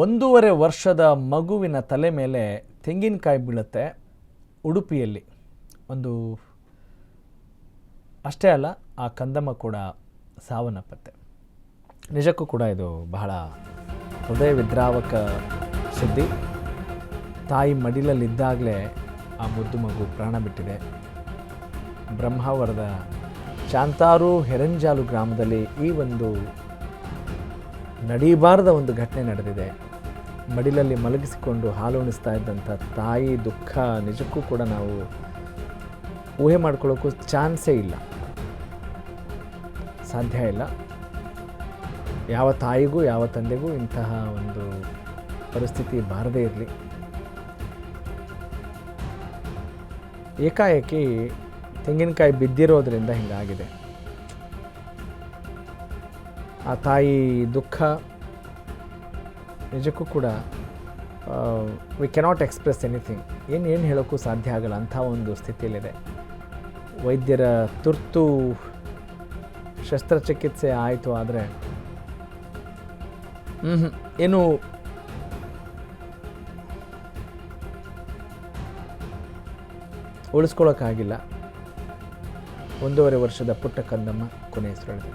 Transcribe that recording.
1.5 ವರ್ಷದ ಮಗುವಿನ ತಲೆ ಮೇಲೆ ತೆಂಗಿನಕಾಯಿ ಬೀಳುತ್ತೆ ಉಡುಪಿಯಲ್ಲಿ. ಅಷ್ಟೇ ಅಲ್ಲ, ಆ ಕಂದಮ್ಮ ಕೂಡ ಸಾವನ್ನಪ್ಪತ್ತೆ. ನಿಜಕ್ಕೂ ಕೂಡ ಇದು ಬಹಳ ಹೃದಯ ವಿದ್ರಾವಕ ಸುದ್ದಿ. ತಾಯಿ ಮಡಿಲಲ್ಲಿದ್ದಾಗಲೇ ಆ ಮುದ್ದು ಮಗು ಪ್ರಾಣ ಬಿಟ್ಟಿದೆ. ಬ್ರಹ್ಮಾವರದ ಶಾಂತಾರು ಹೆರಂಜಾಲು ಗ್ರಾಮದಲ್ಲಿ ಈ ಒಂದು ನಡೀಬಾರದ ಒಂದು ಘಟನೆ ನಡೆದಿದೆ. ಮಡಿಲಲ್ಲಿ ಮಲಗಿಸಿಕೊಂಡು ಹಾಲು ಉಣಿಸ್ತಾ ಇದ್ದಂಥ ತಾಯಿ ದುಃಖ ನಿಜಕ್ಕೂ ಕೂಡ ನಾವು ಊಹೆ ಮಾಡ್ಕೊಳ್ಳೋಕ್ಕೂ ಚಾನ್ಸೇ ಇಲ್ಲ, ಸಾಧ್ಯ ಇಲ್ಲ. ಯಾವ ತಾಯಿಗೂ ಯಾವ ತಂದೆಗೂ ಇಂತಹ ಒಂದು ಪರಿಸ್ಥಿತಿ ಬಾರದೇ ಇರಲಿ. ಏಕಾಏಕಿ ತೆಂಗಿನಕಾಯಿ ಬಿದ್ದಿರೋದ್ರಿಂದ ಹಿಂಗಾಗಿದೆ. ಆ ತಾಯಿ ದುಃಖ ನಿಜಕ್ಕೂ ಕೂಡ ವಿ ಕೆನಾಟ್ ಎಕ್ಸ್ಪ್ರೆಸ್ ಎನಿಥಿಂಗ್. ಏನು ಹೇಳೋಕ್ಕೂ ಸಾಧ್ಯ ಆಗಲ್ಲ, ಅಂಥ ಒಂದು ಸ್ಥಿತಿಯಲ್ಲಿದೆ. ವೈದ್ಯರ ತುರ್ತು ಶಸ್ತ್ರಚಿಕಿತ್ಸೆ ಆಯಿತು, ಆದರೆ ಏನು ಉಳಿಸ್ಕೊಳ್ಳೋಕ್ಕಾಗಿಲ್ಲ. 1.5 ವರ್ಷದ ಪುಟ್ಟ ಕಂದಮ್ಮ ಕೊನೆ ಹೆಸರು ಹೇಳಿದೆ.